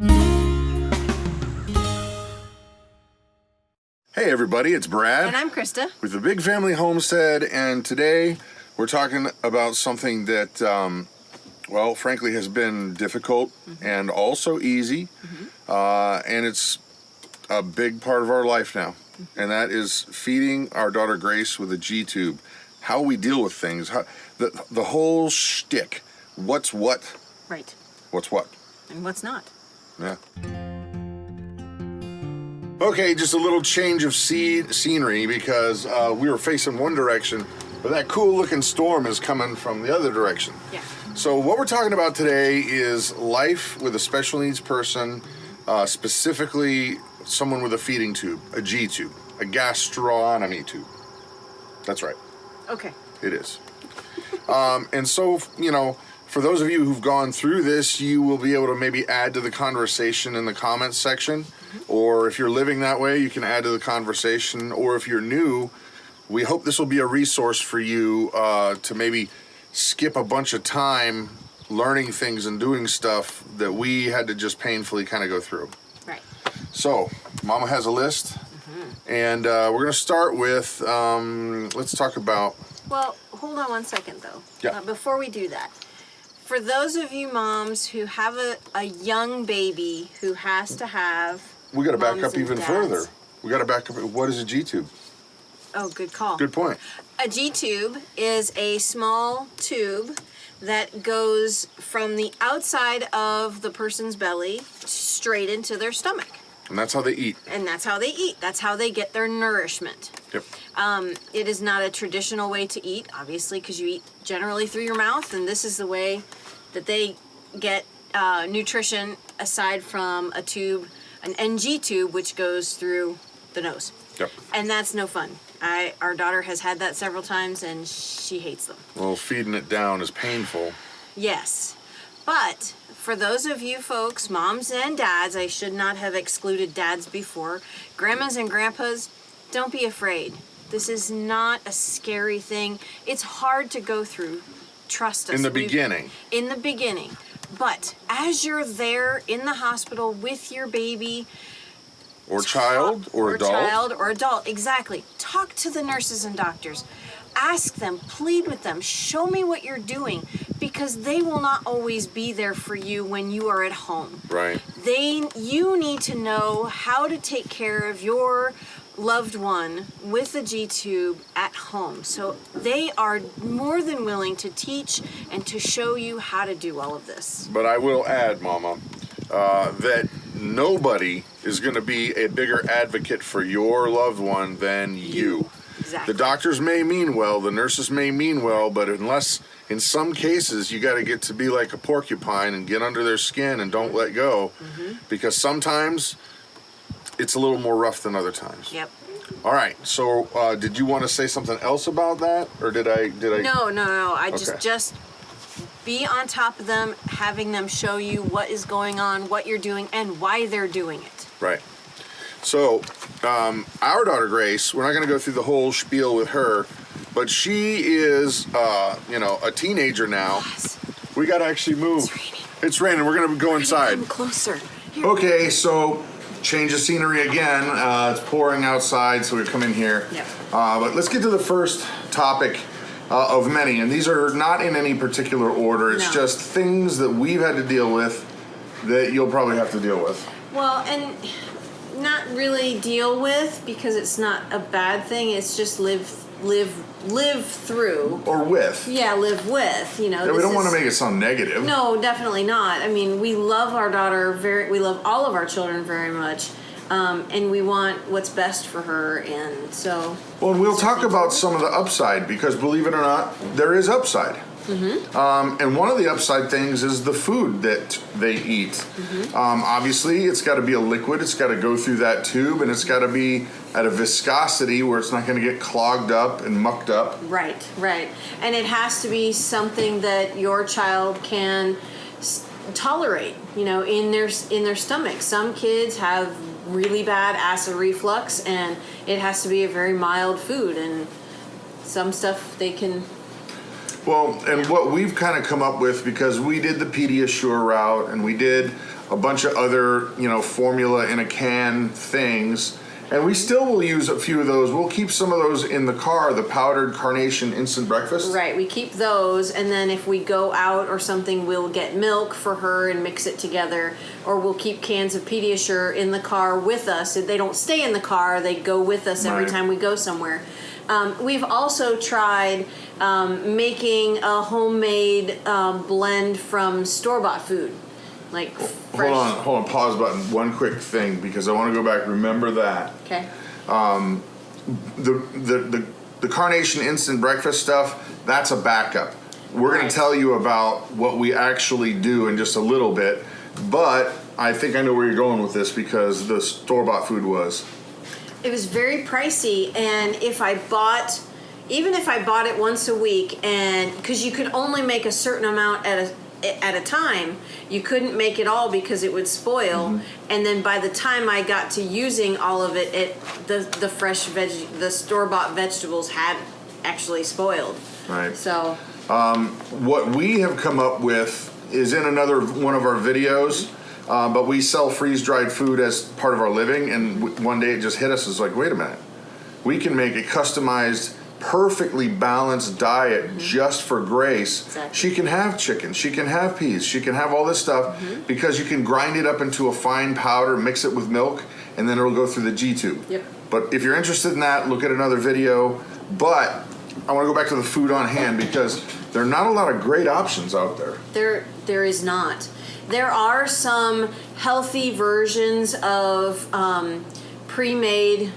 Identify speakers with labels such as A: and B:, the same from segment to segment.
A: Hey everybody, it's Brad.
B: And I'm Christa.
A: With the Big Family Homestead, and today we're talking about something that, well, frankly has been difficult and also easy, and it's a big part of our life now, and that is feeding our daughter Grace with a G-tube. How we deal with things, the whole shtick. What's what?
B: Right.
A: What's what?
B: And what's not.
A: Yeah. Okay, just a little change of scenery because we were facing one direction, but that cool looking storm is coming from the other direction.
B: Yeah.
A: So what we're talking about today is life with a special needs person, specifically someone with a feeding tube, a G-tube, a gastrostomy tube. That's right.
B: Okay.
A: It is. And so, you know, for those of you who've gone through this, you will be able to maybe add to the conversation in the comments section. Or if you're living that way, you can add to the conversation. Or if you're new, we hope this will be a resource for you to maybe skip a bunch of time learning things and doing stuff that we had to just painfully kind of go through.
B: Right.
A: So, Mama has a list. And we're going to start with, let's talk about...
B: Well, hold on one second, though.
A: Yeah.
B: Before we do that, for those of you moms who have a young baby who has to have...
A: We got to back up even
B: dads.
A: further. We got to back up. What is a G-tube?
B: Oh, good call.
A: Good point.
B: A G-tube is a small tube that goes from the outside of the person's belly straight into their stomach.
A: And that's how they eat.
B: And that's how they eat. That's how they get their nourishment.
A: Yep.
B: It is not a traditional way to eat, obviously, because you eat generally through your mouth, and this is the way that they get nutrition aside from a tube, an NG tube, which goes through the nose.
A: Yep.
B: And that's no fun. Our daughter has had that several times, and she hates them.
A: Well, feeding it down is painful.
B: Yes. But for those of you folks, moms and dads, I should not have excluded dads before, grandmas and grandpas, don't be afraid. This is not a scary thing. It's hard to go through. Trust us.
A: In the beginning.
B: In the beginning. But as you're there in the hospital with your baby...
A: Or child, or adult.
B: Child, or adult, exactly. Talk to the nurses and doctors. Ask them, plead with them, show me what you're doing, because they will not always be there for you when you are at home.
A: Right.
B: You need to know how to take care of your loved one with a G-tube at home. So they are more than willing to teach and to show you how to do all of this.
A: But I will add, Mama, that nobody is going to be a bigger advocate for your loved one than you.
B: Exactly.
A: The doctors may mean well, the nurses may mean well, but unless, in some cases, you got to get to be like a porcupine and get under their skin and don't let go, because sometimes it's a little more rough than other times.
B: Yep.
A: All right. So, did you want to say something else about that, or did I?
B: No. I
A: Okay.
B: just be on top of them, having them show you what is going on, what you're doing, and why they're doing it.
A: Right. So, our daughter Grace, we're not going to go through the whole spiel with her, but she is, a teenager now.
B: Yes.
A: We got to actually move.
B: It's raining.
A: It's raining. We're going to go inside.
B: Come closer. Here.
A: Okay, so change of scenery again. It's pouring outside, so we come in here.
B: Yep.
A: But let's get to the first topic of many, and these are not in any particular order. It's just things that we've had to deal with that you'll probably have to deal with.
B: Well, and not really deal with, because it's not a bad thing. It's just live through.
A: Or with.
B: Yeah, live with.
A: Yeah, we don't want to make it sound negative.
B: No, definitely not. I mean, we love our daughter we love all of our children very much. And we want what's best for her, and so...
A: Well, we'll talk about some of the upside, because believe it or not, there is upside. And one of the upside things is the food that they eat. Obviously, it's got to be a liquid, it's got to go through that tube, and it's got to be at a viscosity where it's not going to get clogged up and mucked up.
B: Right. And it has to be something that your child can tolerate, in their stomach. Some kids have really bad acid reflux, and it has to be a very mild food, and some stuff they can... Well,
A: and what we've kind of come up with, because we did the Pediasure route, and we did a bunch of other, formula in a can things. And we still will use a few of those. We'll keep some of those in the car, the powdered carnation instant breakfast.
B: Right, we keep those, and then if we go out or something, we'll get milk for her and mix it together, or we'll keep cans of Pediasure in the car with us. They don't stay in the car, they go with us every time we go somewhere. We've also tried making a homemade blend from store-bought food. Like fresh.
A: Hold on, pause button. One quick thing, because I want to go back. Remember that.
B: Okay.
A: The carnation instant breakfast stuff, that's a backup. We're going to tell you about what we actually do in just a little bit, but I think I know where you're going with this, because the store-bought food was.
B: It was very pricey, and even if I bought it once a week, and because you could only make a certain amount at a time, you couldn't make it all because it would spoil, and then by the time I got to using all of it, the store-bought vegetables had actually spoiled.
A: Right.
B: So
A: what we have come up with is in another one of our videos, but we sell freeze-dried food as part of our living, and one day it just hit us. It's like, wait a minute, we can make a customized, perfectly balanced diet just for Grace.
B: Exactly.
A: She can have chicken, she can have peas, she can have all this stuff, because you can grind it up into a fine powder, mix it with milk, and then it'll go through the G-tube.
B: Yep.
A: But if you're interested in that, look at another video. But I want to go back to the food on hand, because there are not a lot of great options out there.
B: There is not. There are some healthy versions of pre-made,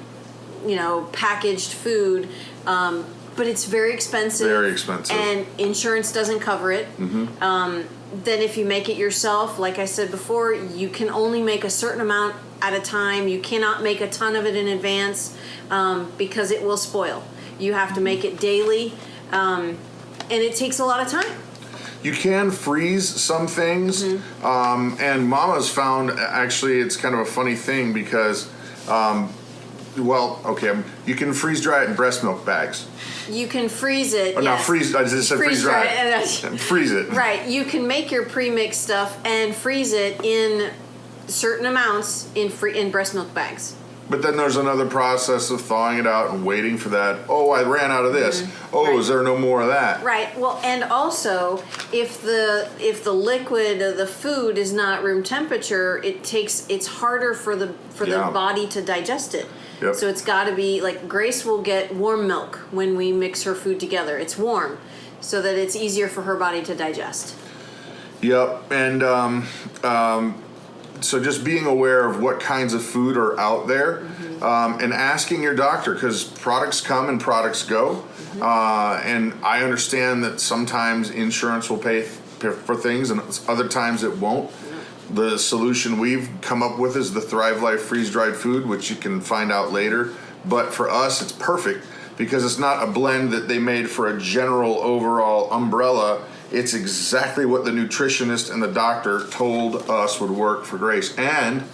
B: packaged food, but it's very expensive.
A: Very expensive.
B: And insurance doesn't cover it. Then if you make it yourself, like I said before, you can only make a certain amount at a time. You cannot make a ton of it in advance because it will spoil. You have to make it daily, and it takes a lot of time.
A: You can freeze some things, and Mama's found, actually, it's kind of a funny thing, because you can freeze dry it in breast milk bags.
B: You can freeze it.
A: Oh,
B: yes.
A: No, freeze. I just said freeze dry it. Freeze it.
B: Right. You can make your pre-mixed stuff and freeze it in certain amounts in breast milk bags.
A: But then there's another process of thawing it out and waiting for that. Oh, I ran out of this. Oh,
B: Right.
A: Is there no more of that?
B: Right. Well, and also, if the liquid of the food is not room temperature, it's harder for the body to digest it.
A: Yep.
B: So it's got to be like Grace will get warm milk when we mix her food together. It's warm, so that it's easier for her body to digest.
A: Yep, and so just being aware of what kinds of food are out there, and asking your doctor, because products come and products go, and I understand that sometimes insurance will pay for things and other times it won't. The solution we've come up with is the Thrive Life freeze-dried food, which you can find out later. But for us, it's perfect, because it's not a blend that they made for a general overall umbrella. It's exactly what the nutritionist and the doctor told us would work for Grace. And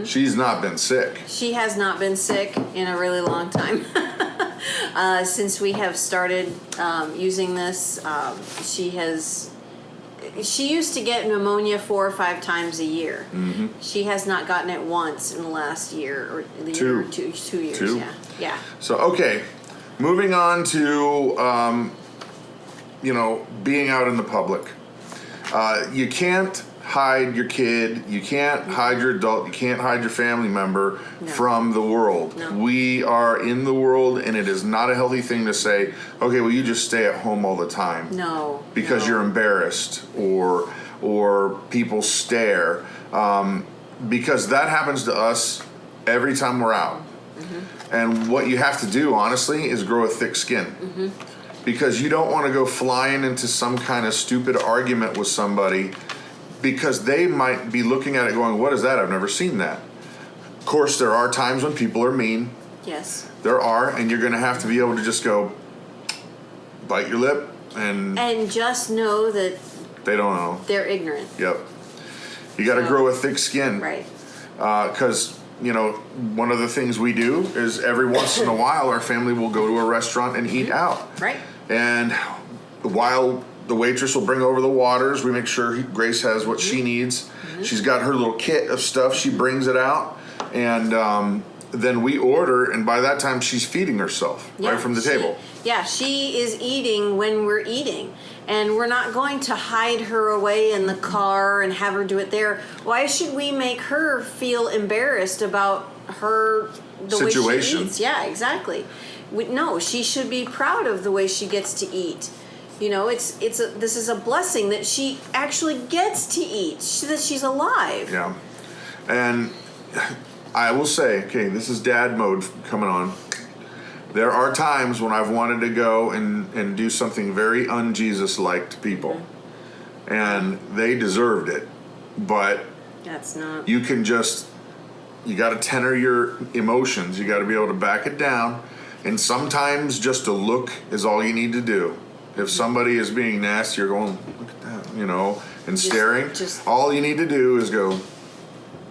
A: she's not been sick.
B: She has not been sick in a really long time. Since we have started using this, she used to get pneumonia 4 or 5 times a year. She has not gotten it once in the last year or the year or two years.
A: Two.
B: Yeah.
A: So, okay, moving on to being out in the public. You can't hide your kid, you can't hide your adult, you can't hide your family member from the world.
B: No.
A: We are in the world, and it is not a healthy thing to say, okay, well, you just stay at home all the time.
B: No.
A: Because you're embarrassed or people stare. Because that happens to us every time we're out. And what you have to do, honestly, is grow a thick skin. Because you don't want to go flying into some kind of stupid argument with somebody, because they might be looking at it going, what is that? I've never seen that. Of course, there are times when people are mean.
B: Yes.
A: There are, and you're going to have to be able to just go, bite your lip, and
B: just know that
A: they don't know.
B: They're ignorant.
A: Yep. You got to grow a thick skin.
B: Right.
A: Because, one of the things we do is every once in a while our family will go to a restaurant and eat out.
B: Right.
A: And while the waitress will bring over the waters. We make sure Grace has what she needs. She's got her little kit of stuff. She brings it out, and then we order. And by that time, she's feeding herself right from the table.
B: Yeah, she is eating when we're eating. And we're not going to hide her away in the car and have her do it there. Why should we make her feel embarrassed about the
A: situation.
B: Way she eats? Yeah, exactly. No, she should be proud of the way she gets to eat. You know, this is a blessing that she actually gets to eat, that she's alive.
A: Yeah. And I will say, okay, this is dad mode coming on. There are times when I've wanted to go and do something very un-Jesus-like to people. And they deserved it. But
B: that's not.
A: You got to tenor your emotions. You got to be able to back it down. And sometimes just a look is all you need to do. If somebody is being nasty, you're going, look at that, and staring. All you need to do is go,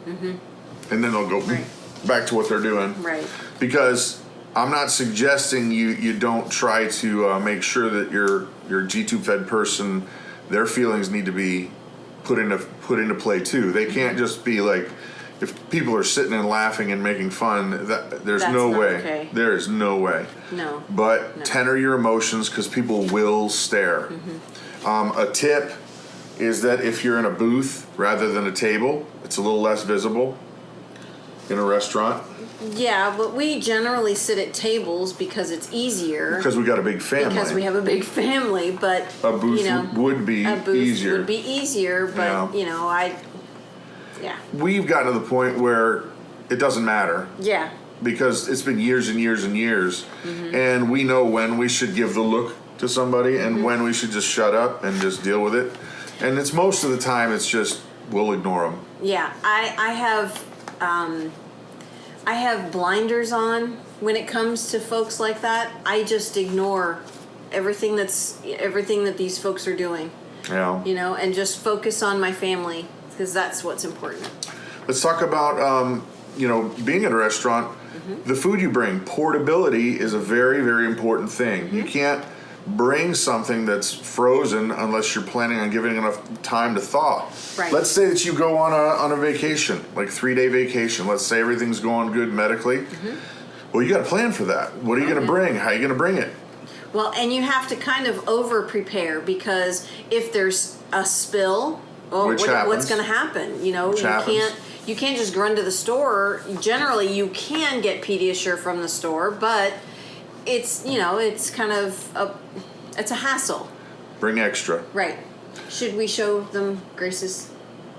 A: and then they'll go back to what they're doing.
B: Right.
A: Because I'm not suggesting you don't try to make sure that your G-tube fed person, their feelings need to be put into play too. They can't just be like, if people are sitting and laughing and making fun, there's no way.
B: Okay.
A: There is no way.
B: No.
A: But tenor your emotions because people will stare. A tip is that if you're in a booth rather than a table, it's a little less visible in a restaurant.
B: Yeah, but we generally sit at tables because it's easier.
A: Because we got a big family.
B: Because we have a big family, but
A: a booth would be easier.
B: Would be easier, but
A: We've gotten to the point where it doesn't matter.
B: Yeah.
A: Because it's been years and years and years, and we know when we should give the look to somebody and when we should just shut up and just deal with it. And it's most of the time it's just we'll ignore them.
B: Yeah, I have blinders on when it comes to folks like that. I just ignore everything that these folks are doing.
A: Yeah.
B: And just focus on my family because that's what's important.
A: Let's talk about being at a restaurant. The food you bring, portability is a very, very important thing. You can't bring something that's frozen unless you're planning on giving it enough time to thaw.
B: Right.
A: Let's say that you go on a vacation, like 3-day vacation. Let's say everything's going good medically. Well, you got to plan for that. What are you going to bring? How are you going to bring it?
B: Well, and you have to kind of over prepare because if there's a spill, what's going to happen? You can't just run to the store. Generally, you can get Pediasure from the store, but it's kind of it's a hassle.
A: Bring extra.
B: Right. Should we show them Grace's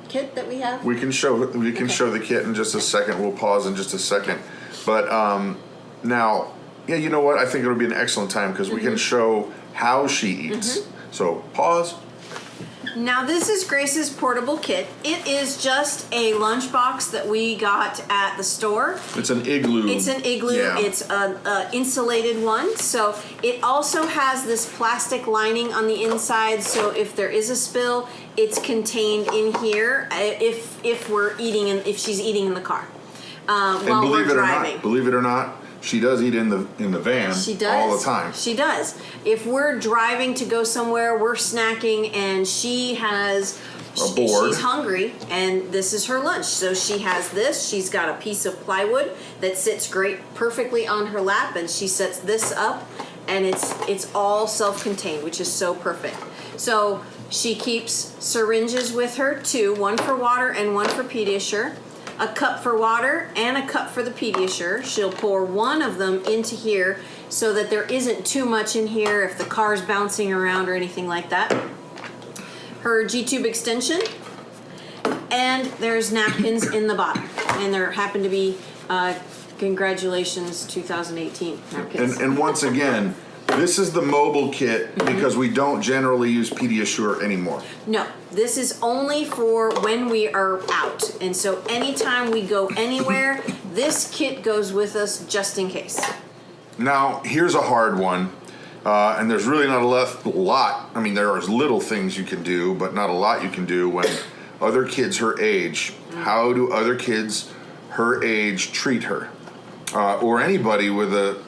B: kit that we have?
A: We can show the kit in just a second. We'll pause in just a second. But now, you know what? I think it would be an excellent time because we can show how she eats. So pause.
B: Now this is Grace's portable kit. It is just a lunchbox that we got at the store.
A: It's an igloo.
B: Yeah. It's an insulated one. So it also has this plastic lining on the inside. So if there is a spill, it's contained in here. If she's eating in the car while we're driving.
A: Believe it or not, she does eat in the van.
B: She does
A: all the time.
B: She does. If we're driving to go somewhere, we're snacking, and she has
A: a board.
B: She's hungry, and this is her lunch. So she has this. She's got a piece of plywood that sits perfectly on her lap, and she sets this up, and it's all self-contained, which is so perfect. So she keeps syringes with her too, one for water and one for Pediasure. A cup for water and a cup for the Pediasure. She'll pour one of them into here so that there isn't too much in here if the car's bouncing around or anything like that. Her G-tube extension, and there's napkins in the bottom. And there happen to be congratulations 2018 napkins.
A: And once again, this is the mobile kit because we don't generally use Pediasure anymore.
B: No, this is only for when we are out. And so anytime we go anywhere, this kit goes with us just in case.
A: Now, here's a hard one. And there's really not a lot. I mean, there are little things you can do, but not a lot you can do when other kids her age. How do other kids her age treat her? Or anybody with a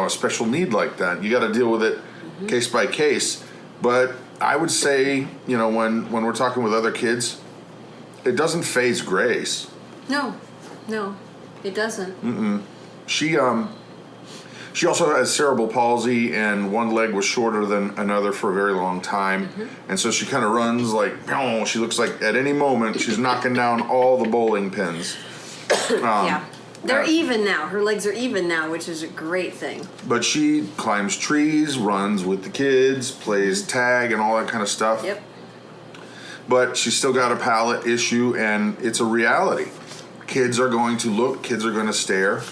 A: special need like that. You got to deal with it case by case. But I would say, when we're talking with other kids, it doesn't faze Grace.
B: No, it doesn't.
A: She also has cerebral palsy, and one leg was shorter than another for a very long time. And so she kind of runs like, she looks like at any moment she's knocking down all the bowling pins.
B: Yeah. They're even now. Her legs are even now, which is a great thing.
A: But she climbs trees, runs with the kids, plays tag and all that kind of stuff.
B: Yep.
A: But she's still got a palate issue, and it's a reality. Kids are going to look, kids are going to stare.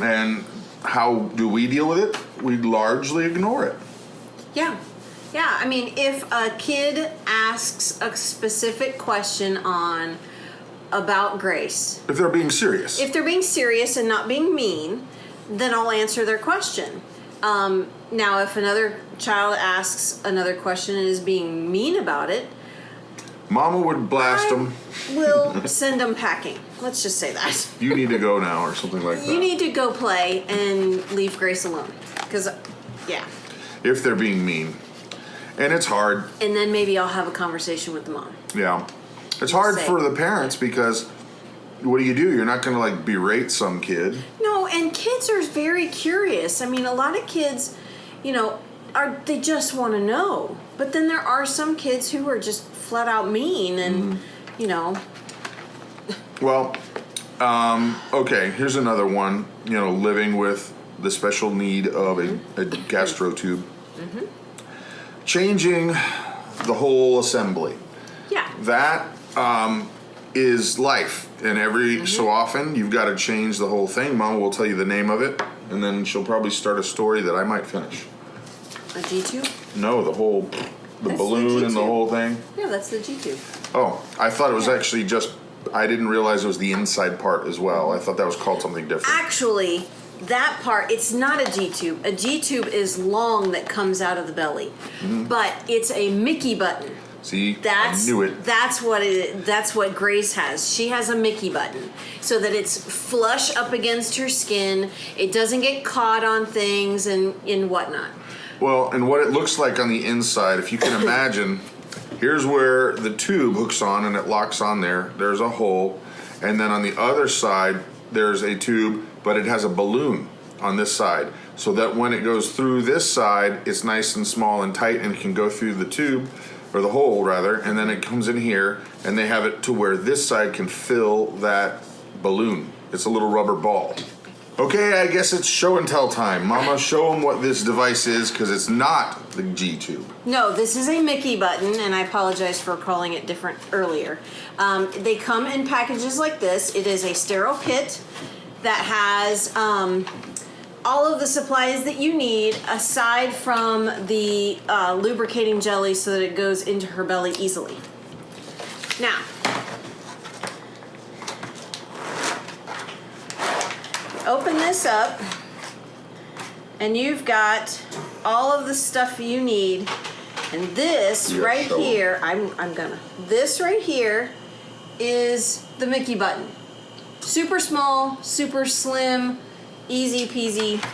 A: And how do we deal with it? We largely ignore it.
B: Yeah. Yeah. I mean, if a kid asks a specific question about Grace,
A: If they're being serious.
B: if they're being serious and not being mean, then I'll answer their question. Now, if another child asks another question and is being mean about it,
A: Mama would blast
B: I
A: them.
B: will send them packing. Let's just say that.
A: You need to go now, or something like that.
B: You need to go play and leave Grace alone. Because, yeah.
A: If they're being mean. And it's hard.
B: And then maybe I'll have a conversation with the mom.
A: Yeah. It's hard
B: Say.
A: for the parents because what do? You're not going to like berate some kid.
B: No, and kids are very curious. I mean, a lot of kids, they just want to know. But then there are some kids who are just flat out mean and,
A: Well, okay, here's another one. Living with the special need of a gastro tube. Changing the whole assembly.
B: Yeah.
A: That is life. And every so often, you've got to change the whole thing. Mama will tell you the name of it, and then she'll probably start a story that I might finish.
B: A G-tube?
A: No, the
B: That's
A: balloon
B: the
A: and the
B: G-tube.
A: whole thing.
B: Yeah, that's the G-tube.
A: Oh, I thought it was actually just, I didn't realize it was the inside part as well. I thought that was called something different.
B: Actually, that part, it's not a G-tube. A G-tube is long that comes out of the belly. But it's a Mickey button.
A: See, I knew it.
B: That's what Grace has. She has a Mickey button so that it's flush up against her skin. It doesn't get caught on things and whatnot.
A: Well, and what it looks like on the inside, if you can imagine, here's where the tube hooks on and it locks on there. There's a hole. And then on the other side, there's a tube, but it has a balloon on this side. So that when it goes through this side, it's nice and small and tight and can go through the tube, or the hole rather, and then it comes in here, and they have it to where this side can fill that balloon. It's a little rubber ball. Okay, I guess it's show and tell time. Mama, show them what this device is, because it's not the G-tube.
B: No, this is a Mickey button, and I apologize for calling it different earlier. They come in packages like this. It is a sterile kit that has all of the supplies that you need, aside from the lubricating jelly so that it goes into her belly easily. Now, open this up, and you've got all of the stuff you need. And this right here, this right here is the Mickey button. Super small, super slim, easy peasy.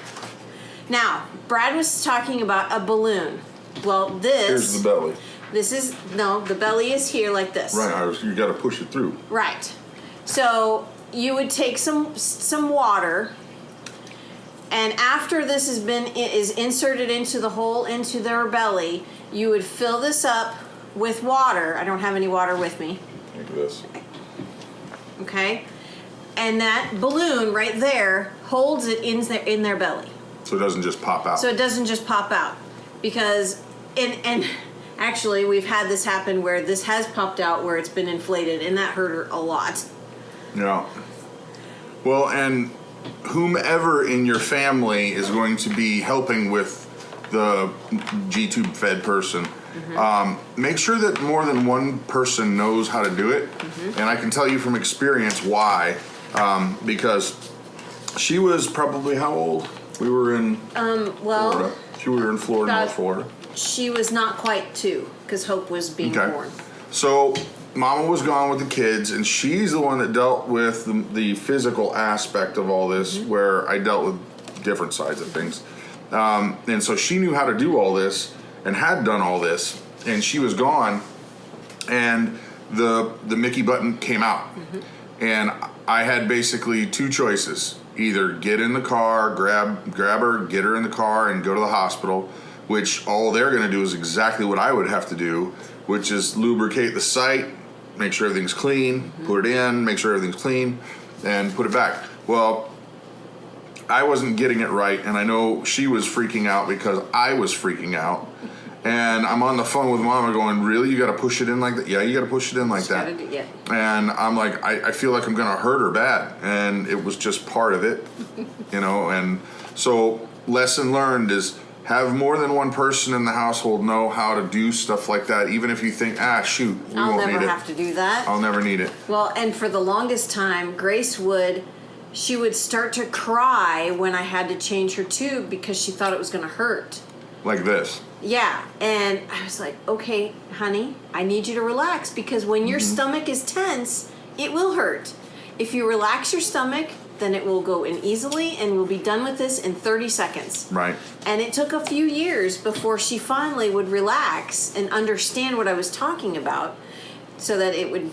B: Now, Brad was talking about a balloon. Well,
A: Here's the belly.
B: The belly is here like this.
A: Right, you got to push it through.
B: Right. So you would take some water, and after this is inserted into the hole into their belly, you would fill this up with water. I don't have any water with me.
A: Look at this.
B: Okay, and that balloon right there holds it in their belly.
A: So it doesn't just pop out.
B: So it doesn't just pop out, because and actually we've had this happen where this has popped out where it's been inflated, and that hurt her a lot.
A: Yeah. Well, and whomever in your family is going to be helping with the G-tube fed person, make sure that more than one person knows how to do it. And I can tell you from experience why. Because she was probably how old? We were in Florida. We were in Florida, North Florida.
B: She was not quite 2, because Hope was being born.
A: So Mama was gone with the kids, and she's the one that dealt with the physical aspect of all this, where I dealt with different sides of things. And so she knew how to do all this and had done all this. and she was gone, and the Mickey button came out, and I had basically two choices: either get in the car, grab her, get her in the car, and go to the hospital, which all they're going to do is exactly what I would have to do, which is lubricate the site, make sure everything's clean, put it in, make sure everything's clean, and put it back. Well, I wasn't getting it right, and I know she was freaking out because I was freaking out. And I'm on the phone with Mama going, really? You got to push it in like that? Yeah, you got to push it in like that. And I'm like, I feel like I'm going to hurt her bad. And it was just part of it, you know. And so lesson learned is have more than one person in the household know how to do stuff like that, even if you think, shoot, we
B: I'll
A: won't need it.
B: I'll never have to do that.
A: I'll never need it.
B: Well, and for the longest time, Grace would start to cry when I had to change her tube because she thought it was going to hurt.
A: Like this.
B: Yeah, and I was like, okay, honey, I need you to relax because when your stomach is tense, it will hurt. If you relax your stomach, then it will go in easily and we'll be done with this in 30 seconds.
A: Right.
B: And it took a few years before she finally would relax and understand what I was talking about so that it would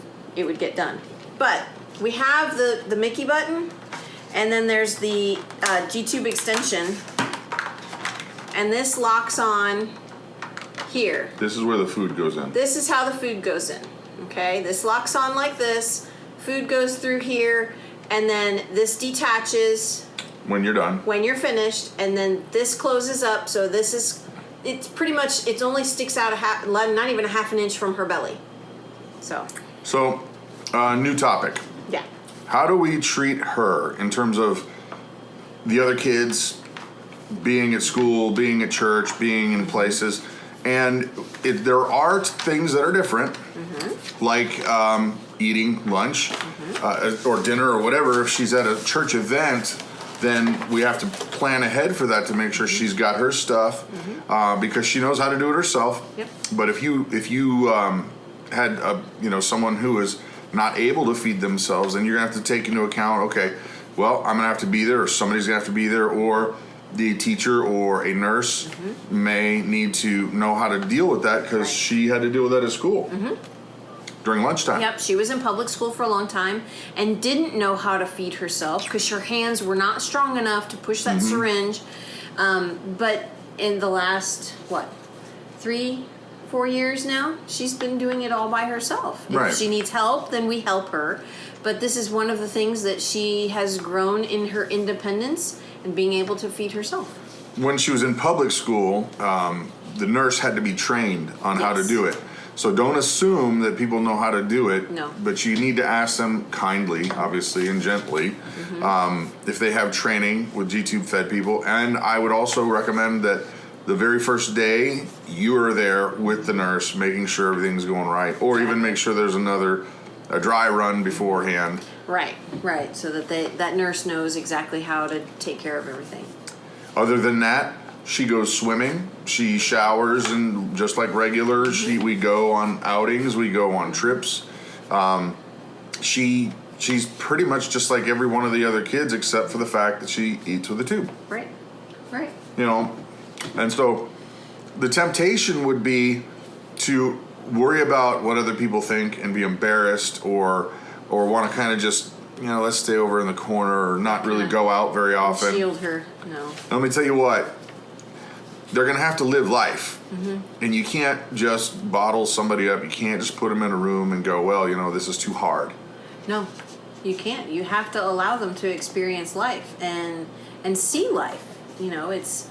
B: get done. But we have the Mickey button, and then there's the G-tube extension. And this locks on here.
A: This is where the food goes in.
B: This is how the food goes in. Okay? This locks on like this. Food goes through here. And then this detaches.
A: When you're done.
B: When you're finished. And then this closes up. So this is, it's pretty much, it only sticks out not even a half an inch from her belly. So, new topic. Yeah.
A: How do we treat her in terms of the other kids being at school, being at church, being in places? And there are things that are different, like eating lunch or dinner or whatever. If she's at a church event, then we have to plan ahead for that to make sure she's got her stuff because she knows how to do it herself.
B: Yep.
A: But if you had someone who is not able to feed themselves, then you're gonna have to take into account, okay, well, I'm gonna have to be there, or somebody's gonna have to be there, or the teacher or a nurse may need to know how to deal with that because she had to deal with that at school during lunchtime.
B: Yep, she was in public school for a long time and didn't know how to feed herself because her hands were not strong enough to push that syringe. But in the last, 3-4 years now, she's been doing it all by herself. If she needs help, then we help her. But this is one of the things that she has grown in her independence and being able to feed herself.
A: When she was in public school, the nurse had to be trained on how to do it. So don't assume that people know how to do it.
B: No.
A: But you need to ask them kindly, obviously, and gently, if they have training with G-tube fed people. And I would also recommend that the very first day you are there with the nurse, making sure everything's going right, or even make sure there's a dry run beforehand.
B: Right. So that that nurse knows exactly how to take care of everything.
A: Other than that, she goes swimming, she showers, and just like regular, we go on outings, we go on trips. She's pretty much just like every one of the other kids, except for the fact that she eats with a tube.
B: Right.
A: You know, and so the temptation would be to worry about what other people think and be embarrassed or want to kind of just, let's stay over in the corner or not really go out very often.
B: Shield her. No.
A: Let me tell you what, they're going to have to live life. And you can't just bottle somebody up. You can't just put them in a room and go, well, this is too hard.
B: No, you can't. You have to allow them to experience life and see life. It's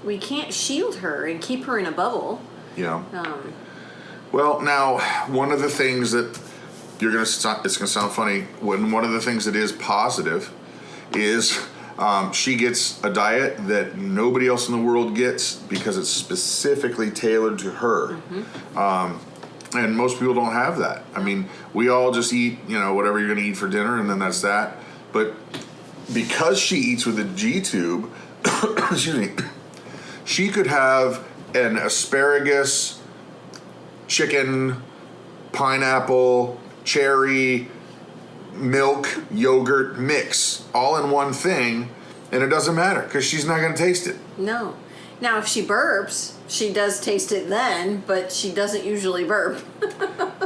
B: we can't shield her and keep her in a bubble.
A: Well, now, one of the things that it's going to sound funny, one of the things that is positive is she gets a diet that nobody else in the world gets because it's specifically tailored to her. And most people don't have that. I mean, we all just eat, whatever you're going to eat for dinner, and then that's that. But because she eats with a G-tube, excuse me, she could have an asparagus, chicken, pineapple, cherry, milk, yogurt mix all in one thing, and it doesn't matter because she's not going to taste it.
B: No. Now, if she burps, she does taste it then, but she doesn't usually burp.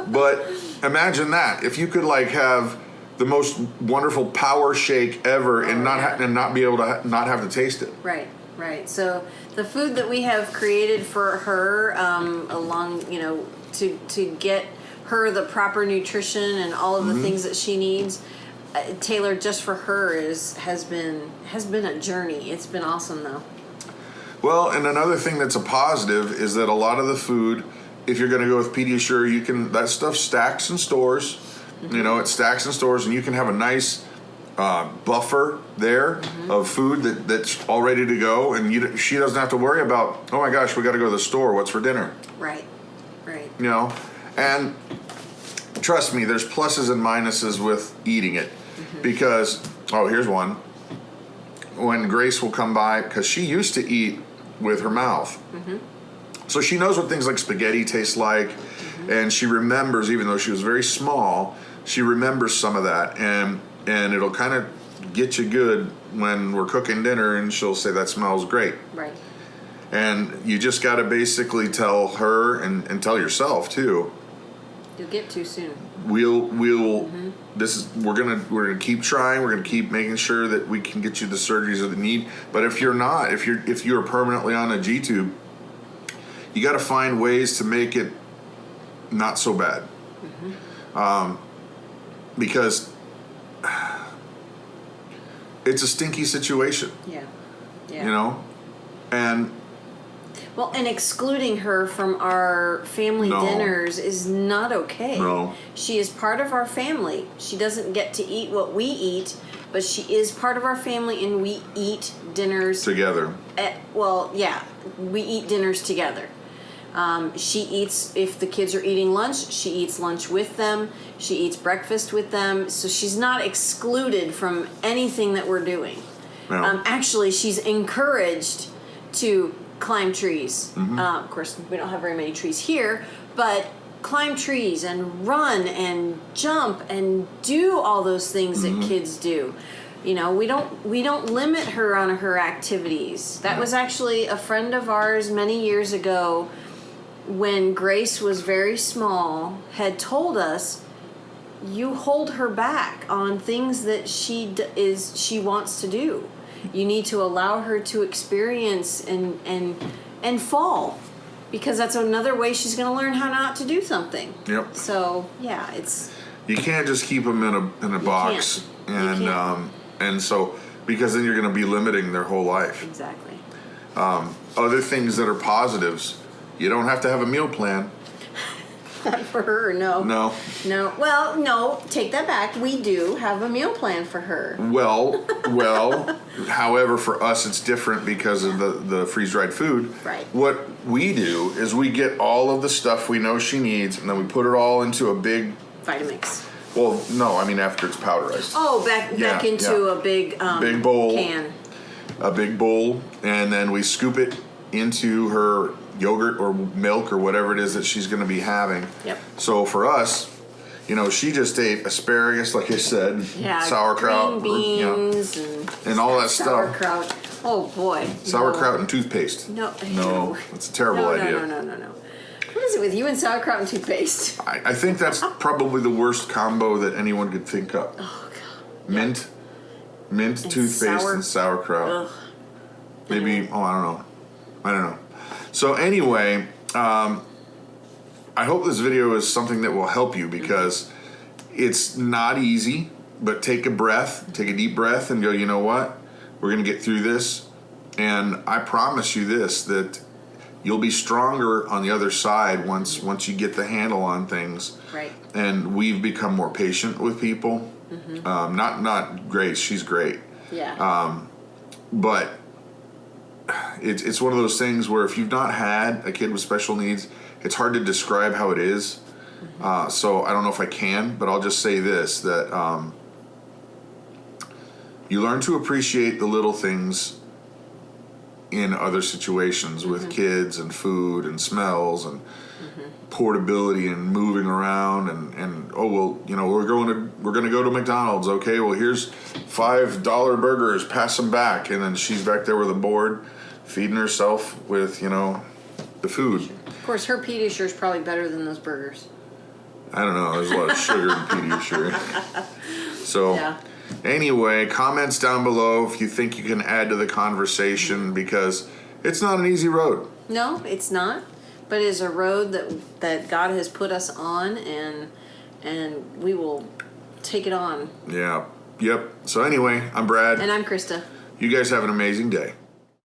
A: But imagine that. If you could like have the most wonderful power shake ever and not be able to not have to taste it.
B: Right, right. So the food that we have created for her, along, you know, to get her the proper nutrition and all of the things that she needs, tailored just for her, has been a journey. It's been awesome though.
A: Well, and another thing that's a positive is that a lot of the food, if you're going to go with Pediasure, that stuff stacks in stores. You know, it stacks in stores, and you can have a nice buffer there of food that's all ready to go, and she doesn't have to worry about, oh my gosh, we got to go to the store. What's for dinner?
B: Right, right.
A: You know, and trust me, there's pluses and minuses with eating it, because here's one. When Grace will come by, because she used to eat with her mouth. So she knows what things like spaghetti taste like, and she remembers, even though she was very small, she remembers some of that, and it'll kind of get you good when we're cooking dinner, and she'll say, that smells great.
B: Right.
A: And you just got to basically tell her and tell yourself too.
B: You'll get too soon.
A: We're gonna keep trying. We're gonna keep making sure that we can get you the surgeries that you need. But if you're permanently on a G tube, you got to find ways to make it not so bad. Because it's a stinky situation.
B: Yeah.
A: You know, and.
B: Well, and excluding her from our family dinners is not okay.
A: No.
B: She is part of our family. She doesn't get to eat what we eat, but she is part of our family, and we eat dinners
A: together.
B: We eat dinners together. She eats, if the kids are eating lunch, she eats lunch with them. She eats breakfast with them. So she's not excluded from anything that we're doing. No. Actually, she's encouraged to climb trees. Of course, we don't have very many trees here, but climb trees and run and jump and do all those things that kids do. You know, we don't limit her on her activities. That was actually a friend of ours many years ago, when Grace was very small, had told us, you hold her back on things that she wants to do. You need to allow her to experience and fall, because that's another way she's going to learn how not to do something. Yep. So yeah,
A: you can't just keep them in a box, and so, because then you're going to be limiting their whole life.
B: Exactly.
A: Other things that are positives, you don't have to have a meal plan.
B: Not for her, no.
A: No.
B: Well, no, take that back. We do have a meal plan for her.
A: Well, however, for us it's different because of the freeze-dried food.
B: Right.
A: What we do is we get all of the stuff we know she needs, and then we put it all into a big...
B: Vitamix.
A: Well, no, I mean after it's powderized.
B: Oh, back into a big
A: bowl.
B: Can.
A: A big bowl, and then we scoop it into her yogurt or milk or whatever it is that she's going to be having.
B: Yep.
A: So for us, you know, she just ate asparagus, like I said, sauerkraut,
B: green beans,
A: and all that stuff.
B: Sauerkraut. Oh boy.
A: Sauerkraut and toothpaste. No, that's a terrible idea.
B: No. What is it with you and sauerkraut and toothpaste?
A: I think that's probably the worst combo that anyone could think of.
B: Oh god.
A: Mint, toothpaste, and sauerkraut.
B: Ugh.
A: Maybe. Oh, I don't know. So anyway, I hope this video is something that will help you, because it's not easy, but take a deep breath and go, you know what? We're going to get through this. And I promise you this, that you'll be stronger on the other side once you get the handle on things.
B: Right.
A: And we've become more patient with people. Not Grace, she's great.
B: Yeah.
A: But it's one of those things where if you've not had a kid with special needs, it's hard to describe how it is. So I don't know if I can, but I'll just say this, that you learn to appreciate the little things in other situations with kids and food and smells and portability and moving around and we're going to go to McDonald's. Okay, well here's $5 burgers, pass them back, and then she's back there with a board feeding herself with, the food.
B: Of course, her Pediasure is probably better than those burgers.
A: I don't know. There's a lot of sugar in Pediasure. So,
B: Yeah.
A: anyway, comments down below if you think you can add to the conversation, because it's not an easy road.
B: No, it's not. But it is a road that God has put us on, and we will take it on.
A: Yeah. Yep. So anyway, I'm Brad.
B: And I'm Christa.
A: You guys have an amazing day.